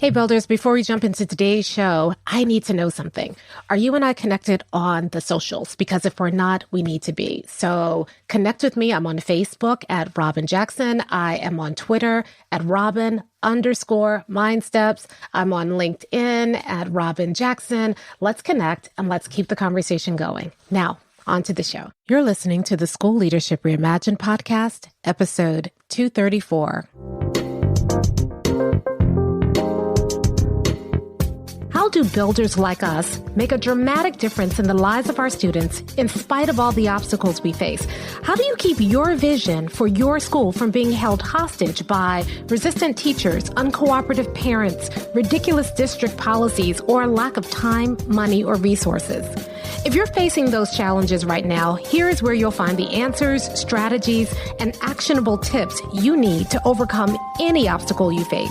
Hey builders, before we jump into today's show, I need to know something. Are you and I connected on the socials? Because if we're not, we need to be. So connect with me. I'm on Facebook at Robyn Jackson. I am on Twitter at Robyn_MindSteps. I'm on LinkedIn at Robyn Jackson. Let's connect and let's keep the conversation going. Now, on to the show. You're listening to the School Leadership Reimagined podcast, episode 234. How do builders like us make a dramatic difference in the lives of our students in spite of all the obstacles we face? How do you keep your vision for your school from being held hostage by resistant teachers, uncooperative parents, ridiculous district policies, or lack of time, money, or resources? If you're facing those challenges right now, here is where you'll find the answers, strategies, and actionable tips you need to overcome any obstacle you face.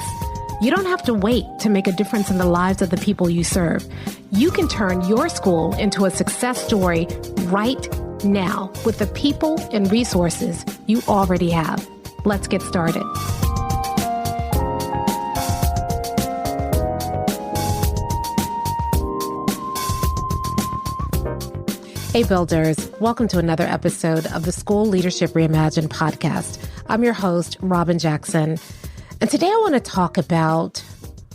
You don't have to wait to make a difference in the lives of the people you serve. You can turn your school into a success story right now with the people and resources you already have. Let's get started. Hey builders, welcome to another episode of the School Leadership Reimagined podcast. I'm your host, Robyn Jackson. And today I want to talk about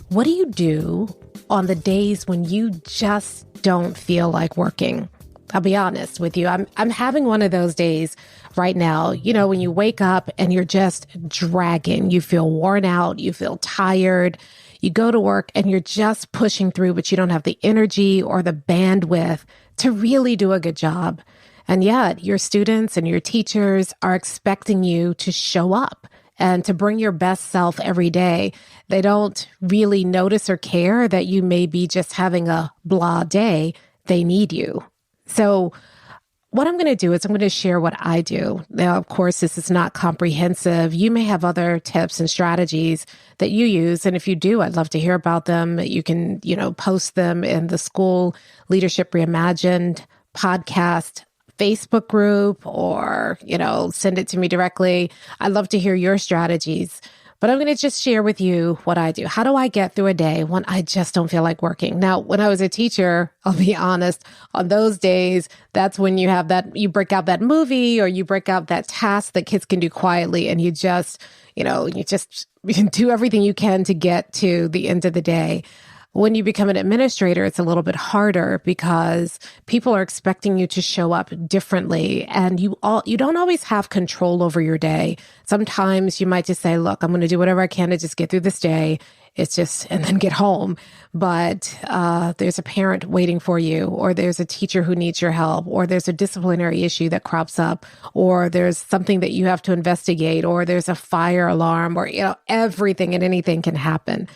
what do you do on the days when you just don't feel like working? I'll be honest with you. I'm having one of those days right now, you know, when you wake up and you're just dragging, you feel worn out, you feel tired, you go to work and you're just pushing through, but you don't have the energy or the bandwidth to really do a good job. And yet your students and your teachers are expecting you to show up and to bring your best self every day. They don't really notice or care that you may be just having a blah day. They need you. So what I'm going to do is I'm going to share what I do. Now, of course, this is not comprehensive. You may have other tips and strategies that you use. And if you do, I'd love to hear about them. You can, post them in the School Leadership Reimagined podcast Facebook group or, send it to me directly. I'd love to hear your strategies, but I'm going to just share with you what I do. How do I get through a day when I just don't feel like working? Now, when I was a teacher, I'll be honest, on those days, that's when you have that, you break out that movie or you break out that task that kids can do quietly. And you just, you can do everything you can to get to the end of the day. When you become an administrator, it's a little bit harder because people are expecting you to show up differently and you don't always have control over your day. Sometimes you might just say, look, I'm going to do whatever I can to just get through this day. And then get home. But there's a parent waiting for you, or there's a teacher who needs your help, or there's a disciplinary issue that crops up, or there's something that you have to investigate, or there's a fire alarm, or, everything and anything can happen.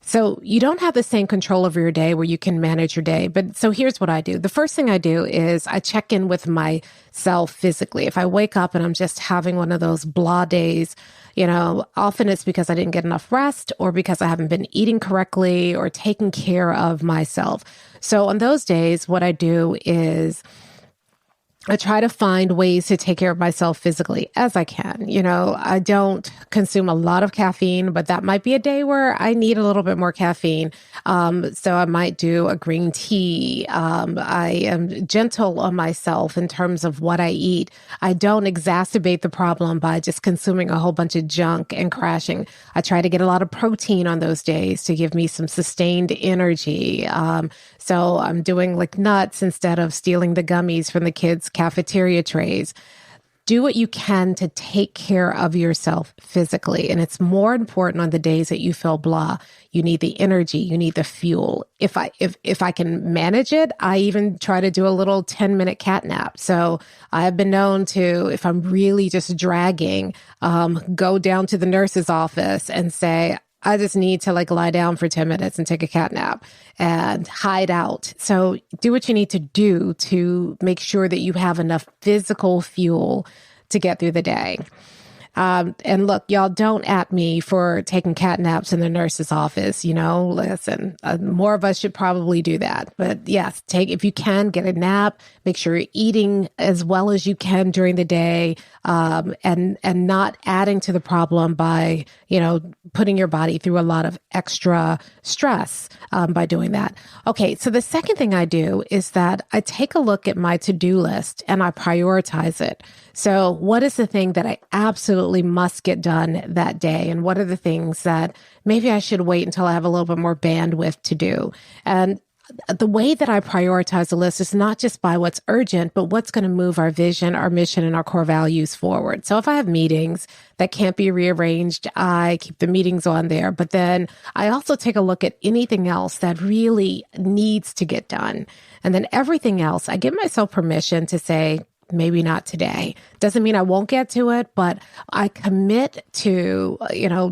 So you don't have the same control over your day where you can manage your day. But so here's what I do. The first thing I do is I check in with myself physically. If I wake up and I'm just having one of those blah days, often it's because I didn't get enough rest or because I haven't been eating correctly or taking care of myself. So on those days, what I do is I try to find ways to take care of myself physically as I can. I don't consume a lot of caffeine, but that might be a day where I need a little bit more caffeine. So I might do a green tea. I am gentle on myself in terms of what I eat. I don't exacerbate the problem by just consuming a whole bunch of junk and crashing. I try to get a lot of protein on those days to give me some sustained energy. So I'm doing like nuts instead of stealing the gummies from the kids' cafeteria trays. Do what you can to take care of yourself physically. And it's more important on the days that you feel blah. You need the energy, you need the fuel. If I can manage it, I even try to do a little 10-minute cat nap. So I have been known to, if I'm really just dragging, go down to the nurse's office and say, I just need to lie down for 10 minutes and take a cat nap and hide out. So do what you need to do to make sure that you have enough physical fuel to get through the day. And look, y'all don't at me for taking cat naps in the nurse's office. Listen, more of us should probably do that. But yes, if you can, get a nap, make sure you're eating as well as you can during the day, and not adding to the problem by, putting your body through a lot of extra stress, by doing that. Okay. So the second thing I do is that I take a look at my to-do list and I prioritize it. So what is the thing that I absolutely must get done that day? And what are the things that maybe I should wait until I have a little bit more bandwidth to do? And the way that I prioritize the list is not just by what's urgent, but what's going to move our vision, our mission, and our core values forward. So if I have meetings that can't be rearranged, I keep the meetings on there. But then I also take a look at anything else that really needs to get done. And then everything else, I give myself permission to say, maybe not today. Doesn't mean I won't get to it, but I commit to,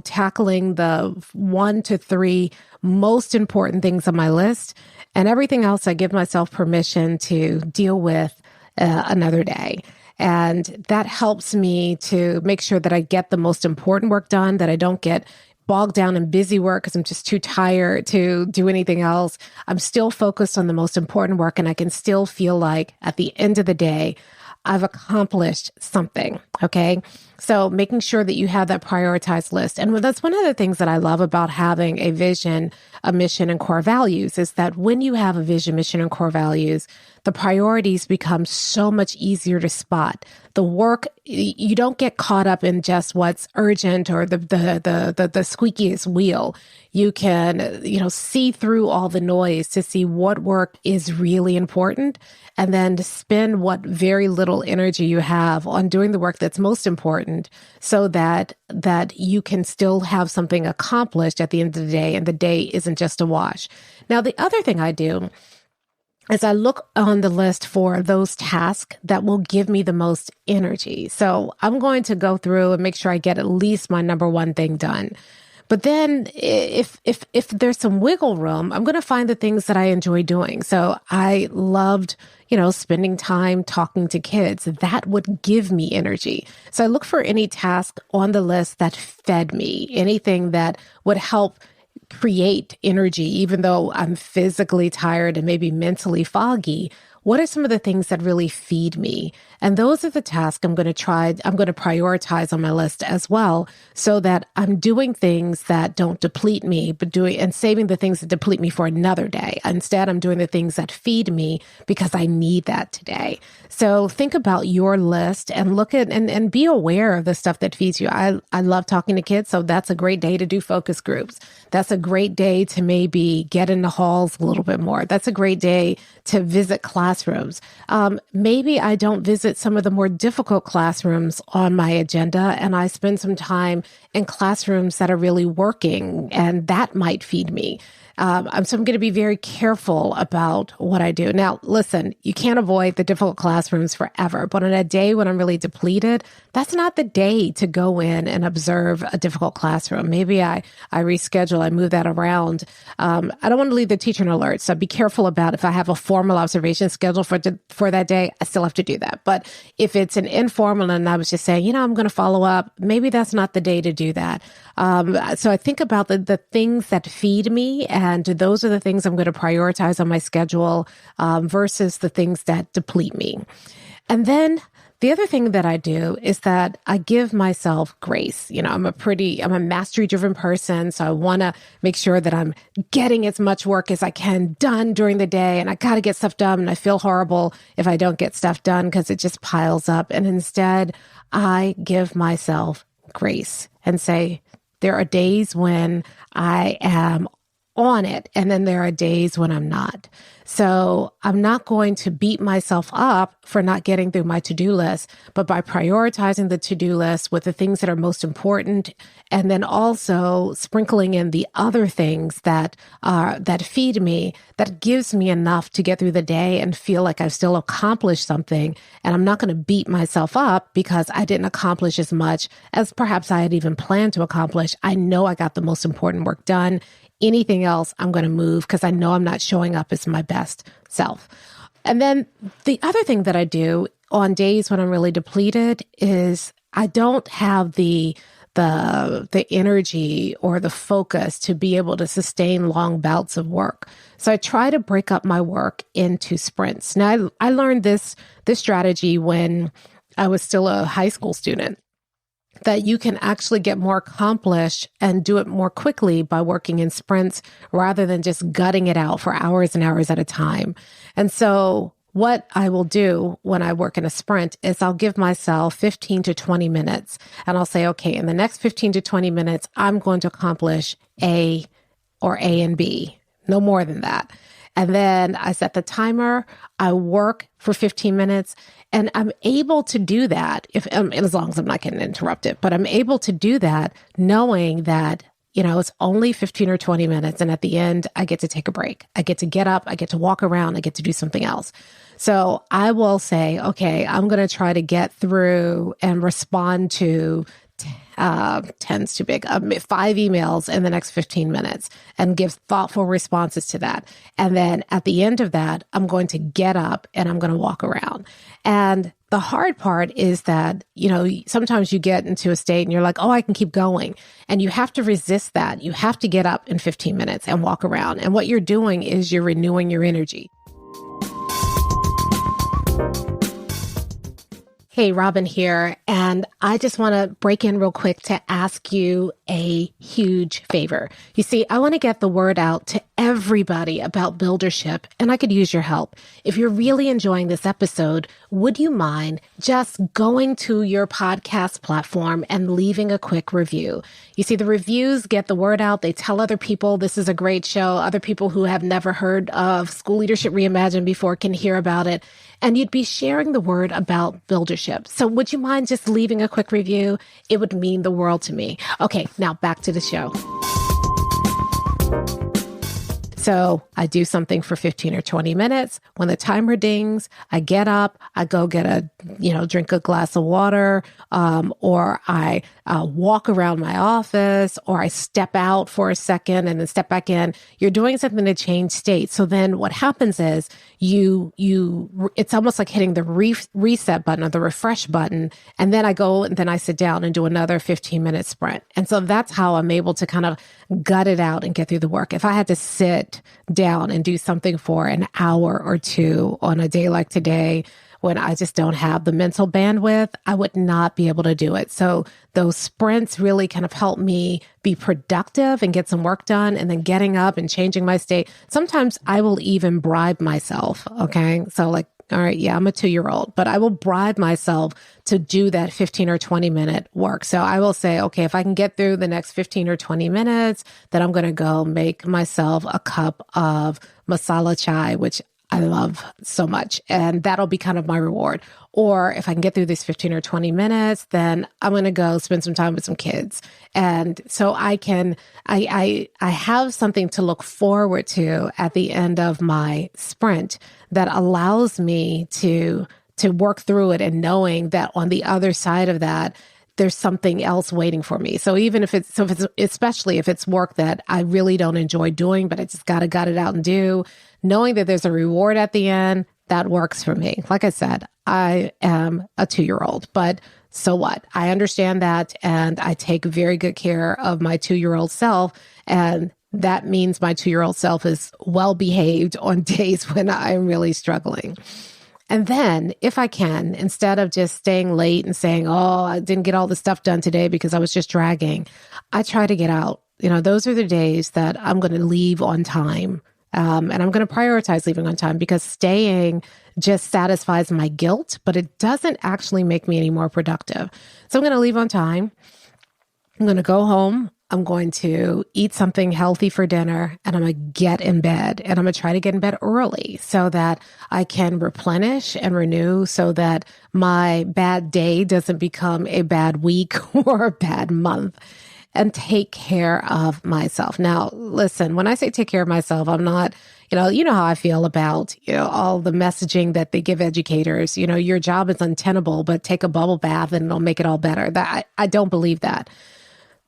tackling the 1 to 3 most important things on my list. And everything else, I give myself permission to deal with another day. And that helps me to make sure that I get the most important work done, that I don't get bogged down in busy work because I'm just too tired to do anything else. I'm still focused on the most important work, and I can still feel like at the end of the day, I've accomplished something. Okay. So making sure that you have that prioritized list. And that's one of the things that I love about having a vision, a mission, and core values is that when you have a vision, mission, and core values, the priorities become so much easier to spot. The work, you don't get caught up in just what's urgent or the squeakiest wheel. You can, see through all the noise to see what work is really important, and then to spend what very little energy you have on doing the work that's most important, so that you can still have something accomplished at the end of the day, and the day isn't just a wash. Now, the other thing I do is I look on the list for those tasks that will give me the most energy. So I'm going to go through and make sure I get at least my number one thing done. But then if there's some wiggle room, I'm going to find the things that I enjoy doing. So I loved, spending time talking to kids. That would give me energy. So I look for any task on the list that fed me, anything that would help create energy, even though I'm physically tired and maybe mentally foggy. What are some of the things that really feed me? And those are the tasks I'm going to prioritize on my list as well, so that I'm doing things that don't deplete me, and saving the things that deplete me for another day. Instead, I'm doing the things that feed me because I need that today. So think about your list and look at and be aware of the stuff that feeds you. I love talking to kids, so that's a great day to do focus groups. That's a great day to maybe get in the halls a little bit more. That's a great day to visit classrooms. Maybe I don't visit some of the more difficult classrooms on my agenda, and I spend some time in classrooms that are really working, and that might feed me. So I'm going to be very careful about what I do. Now, listen, you can't avoid the difficult classrooms forever, but on a day when I'm really depleted, that's not the day to go in and observe a difficult classroom. Maybe I reschedule, I move that around. I don't want to leave the teacher in alert, so be careful about if I have a formal observation schedule for that day, I still have to do that. But if it's an informal and I was just saying, I'm going to follow up, maybe that's not the day to do that. So I think about the things that feed me, and those are the things I'm going to prioritize on my schedule versus the things that deplete me. And then the other thing that I do is that I give myself grace. I'm a mastery-driven person, so I want to make sure that I'm getting as much work as I can done during the day, and I got to get stuff done, and I feel horrible if I don't get stuff done because it just piles up. And instead, I give myself grace and say, there are days when I am on it, and then there are days when I'm not. So I'm not going to beat myself up for not getting through my to-do list, but by prioritizing the to-do list with the things that are most important, and then also sprinkling in the other things that feed me, that gives me enough to get through the day and feel like I've still accomplished something. And I'm not going to beat myself up because I didn't accomplish as much as perhaps I had even planned to accomplish. I know I got the most important work done. Anything else, I'm going to move because I know I'm not showing up as my best self. And then the other thing that I do on days when I'm really depleted is I don't have the energy or the focus to be able to sustain long bouts of work. So I try to break up my work into sprints. Now, I learned this strategy when I was still a high school student, that you can actually get more accomplished and do it more quickly by working in sprints rather than just gutting it out for hours and hours at a time. And so what I will do when I work in a sprint is I'll give myself 15 to 20 minutes and I'll say, okay, in the next 15 to 20 minutes, I'm going to accomplish A or A and B, no more than that. And then I set the timer, I work for 15 minutes, and I'm able to do that as long as I'm not getting interrupted, but I'm able to do that knowing that, it's only 15 or 20 minutes. And at the end, I get to take a break. I get to get up, I get to walk around, I get to do something else. So I will say, okay, I'm going to try to get through and respond to 10's too big, 5 emails in the next 15 minutes and give thoughtful responses to that. And then at the end of that, I'm going to get up and I'm going to walk around. And the hard part is that, sometimes you get into a state and you're like, oh, I can keep going. And you have to resist that. You have to get up in 15 minutes and walk around. And what you're doing is you're renewing your energy. Hey, Robyn here, and I just want to break in real quick to ask you a huge favor. You see, I want to get the word out to everybody about buildership, and I could use your help. If you're really enjoying this episode, would you mind just going to your podcast platform and leaving a quick review? You see, the reviews get the word out. They tell other people this is a great show. Other people who have never heard of School Leadership Reimagined before can hear about it. And you'd be sharing the word about buildership. So would you mind just leaving a quick review? It would mean the world to me. Okay, now back to the show. So I do something for 15 or 20 minutes. When the timer dings, I get up, I go get drink a glass of water, or I walk around my office, or I step out for a second and then step back in. You're doing something to change state. So then what happens is it's almost like hitting the reset button or the refresh button. And then I go and then I sit down and do another 15-minute sprint. And so that's how I'm able to kind of gut it out and get through the work. If I had to sit down and do something for an hour or two on a day like today, when I just don't have the mental bandwidth, I would not be able to do it. So those sprints really kind of help me be productive and get some work done, and then getting up and changing my state. Sometimes I will even bribe myself. Okay. So all right, yeah, I'm a 2-year-old, but I will bribe myself to do that 15 or 20 minute work. So I will say, okay, if I can get through the next 15 or 20 minutes, then I'm going to go make myself a cup of masala chai, which I love so much. And that'll be kind of my reward. Or if I can get through these 15 or 20 minutes, then I'm going to go spend some time with some kids. And so I have something to look forward to at the end of my sprint that allows me to work through it, and knowing that on the other side of that, there's something else waiting for me. So even especially if it's work that I really don't enjoy doing, but I just got to gut it out and do, knowing that there's a reward at the end, that works for me. Like I said, I am a 2-year-old, but so what? I understand that, and I take very good care of my 2-year-old self, and that means my 2-year-old self is well behaved on days when I'm really struggling. And then if I can, instead of just staying late and saying, oh, I didn't get all the stuff done today because I was just dragging, I try to get out. Those are the days that I'm going to leave on time. And I'm going to prioritize leaving on time, because staying just satisfies my guilt, but it doesn't actually make me any more productive. So I'm going to leave on time. I'm going to go home. I'm going to eat something healthy for dinner, and I'm going to get in bed, and I'm going to try to get in bed early so that I can replenish and renew, so that my bad day doesn't become a bad week or a bad month, and take care of myself. Now, listen, when I say take care of myself, I'm not, you know how I feel about, all the messaging that they give educators, your job is untenable, but take a bubble bath and it'll make it all better. I don't believe that.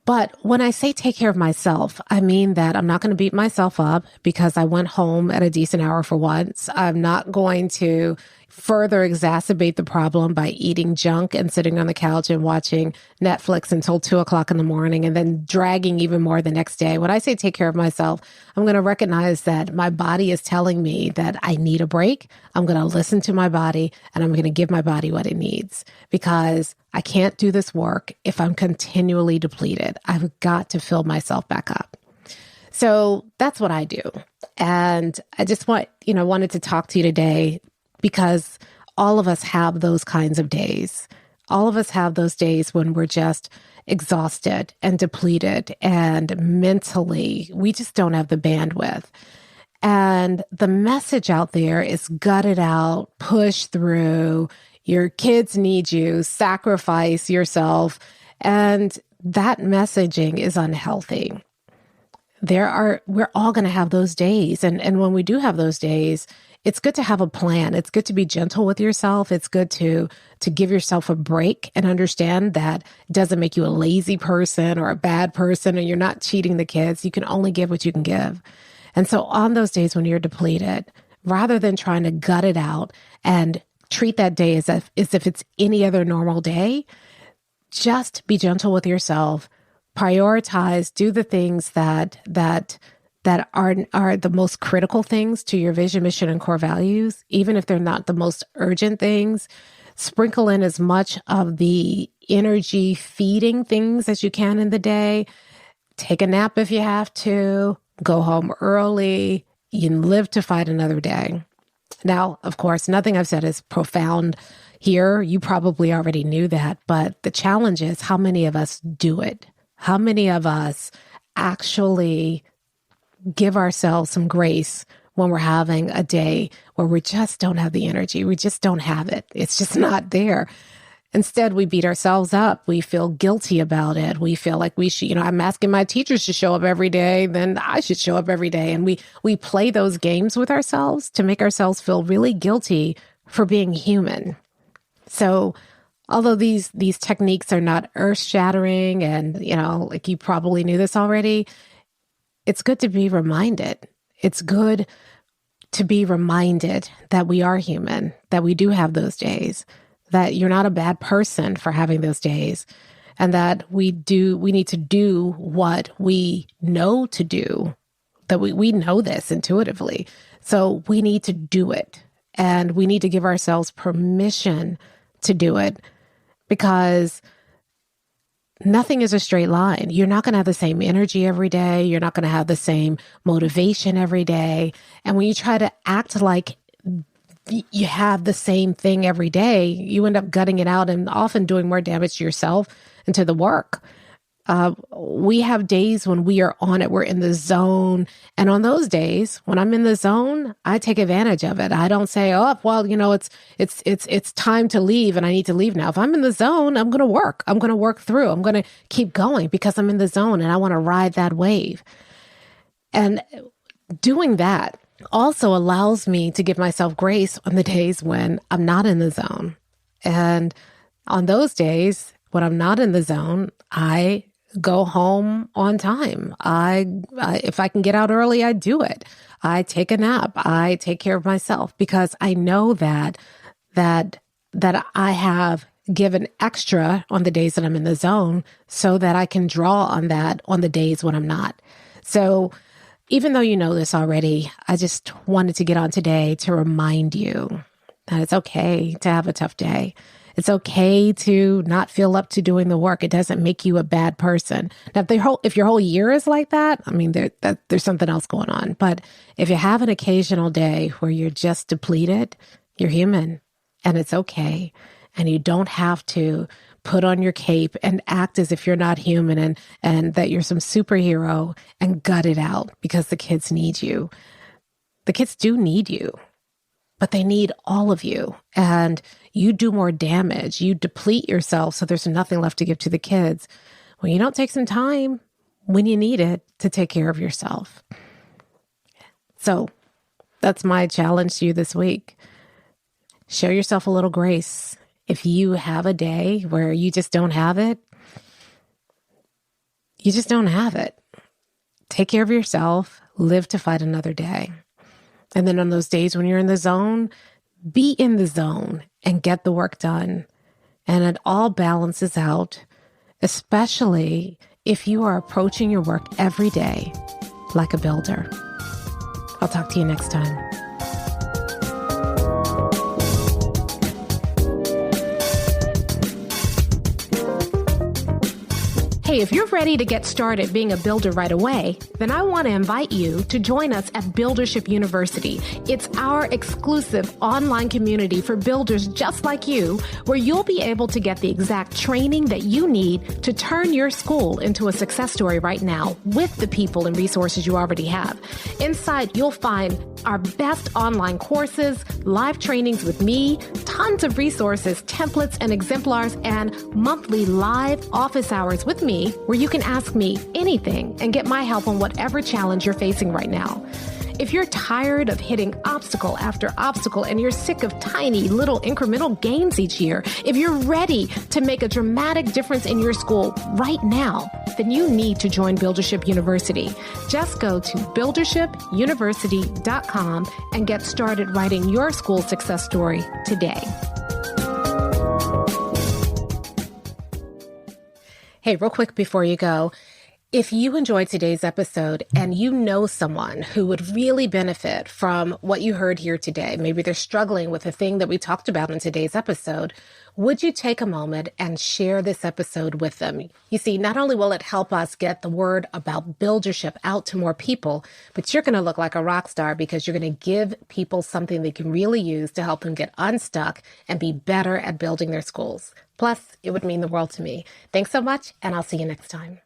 But when I say take care of myself, I mean that I'm not going to beat myself up because I went home at a decent hour for once. I'm not going to further exacerbate the problem by eating junk and sitting on the couch and watching Netflix until 2 o'clock in the morning and then dragging even more the next day. When I say take care of myself, I'm going to recognize that my body is telling me that I need a break. I'm going to listen to my body and I'm going to give my body what it needs, because I can't do this work if I'm continually depleted. I've got to fill myself back up. So that's what I do. And I just wanted to talk to you today because all of us have those kinds of days. All of us have those days when we're just exhausted and depleted, and mentally, we just don't have the bandwidth. And the message out there is gut it out, push through, your kids need you, sacrifice yourself. And that messaging is unhealthy. We're all going to have those days. And when we do have those days, it's good to have a plan. It's good to be gentle with yourself. It's good to give yourself a break and understand that it doesn't make you a lazy person or a bad person, and you're not cheating the kids. You can only give what you can give. And so on those days when you're depleted, rather than trying to gut it out and treat that day as if it's any other normal day, just be gentle with yourself. Prioritize, do the things that are the most critical things to your vision, mission, and core values, even if they're not the most urgent things. Sprinkle in as much of the energy feeding things as you can in the day. Take a nap if you have to. Go home early. You live to fight another day. Now, of course, nothing I've said is profound here. You probably already knew that, but the challenge is how many of us do it? How many of us actually give ourselves some grace when we're having a day where we just don't have the energy? We just don't have it. It's just not there. Instead, we beat ourselves up. We feel guilty about it. We feel like we should, I'm asking my teachers to show up every day, then I should show up every day. And we play those games with ourselves to make ourselves feel really guilty for being human. So although these techniques are not earth-shattering and, like you probably knew this already, it's good to be reminded. It's good to be reminded that we are human, that we do have those days, that you're not a bad person for having those days, and that we need to do what we know to do, that we know this intuitively. So we need to do it, and we need to give ourselves permission to do it, because nothing is a straight line. You're not going to have the same energy every day. You're not going to have the same motivation every day. And when you try to act like you have the same thing every day, you end up gutting it out and often doing more damage to yourself and to the work. We have days when we are on it, we're in the zone. And on those days, when I'm in the zone, I take advantage of it. I don't say, oh, well, it's time to leave and I need to leave now. If I'm in the zone, I'm going to work. I'm going to work through. I'm going to keep going because I'm in the zone and I want to ride that wave. And doing that also allows me to give myself grace on the days when I'm not in the zone. And on those days, when I'm not in the zone, I go home on time. If I can get out early, I do it. I take a nap. I take care of myself because I know that I have given extra on the days that I'm in the zone so that I can draw on that on the days when I'm not. So even though you know this already, I just wanted to get on today to remind you that it's okay to have a tough day. It's okay to not feel up to doing the work. It doesn't make you a bad person. Now, if your whole year is like that, I mean, there's something else going on. But if you have an occasional day where you're just depleted, you're human and it's okay. And you don't have to put on your cape and act as if you're not human and that you're some superhero and gut it out because the kids need you. The kids do need you, but they need all of you. And you do more damage. You deplete yourself so there's nothing left to give to the kids when you don't take some time when you need it to take care of yourself. So that's my challenge to you this week. Show yourself a little grace. If you have a day where you just don't have it, you just don't have it. Take care of yourself. Live to fight another day. And then on those days when you're in the zone, be in the zone and get the work done. And it all balances out, especially if you are approaching your work every day like a builder. I'll talk to you next time. Hey, if you're ready to get started being a builder right away, then I want to invite you to join us at Buildership University. It's our exclusive online community for builders just like you, where you'll be able to get the exact training that you need to turn your school into a success story right now with the people and resources you already have. Inside, you'll find our best online courses, live trainings with me, tons of resources, templates, and exemplars, and monthly live office hours with me, where you can ask me anything and get my help on whatever challenge you're facing right now. If you're tired of hitting obstacle after obstacle and you're sick of tiny little incremental gains each year, if you're ready to make a dramatic difference in your school right now, then you need to join Buildership University. Just go to buildershipuniversity.com and get started writing your school success story today. Hey, real quick before you go, if you enjoyed today's episode and you know someone who would really benefit from what you heard here today, maybe they're struggling with the thing that we talked about in today's episode, would you take a moment and share this episode with them? You see, not only will it help us get the word about buildership out to more people, but you're going to look like a rock star because you're going to give people something they can really use to help them get unstuck and be better at building their schools. Plus, it would mean the world to me. Thanks so much, and I'll see you next time.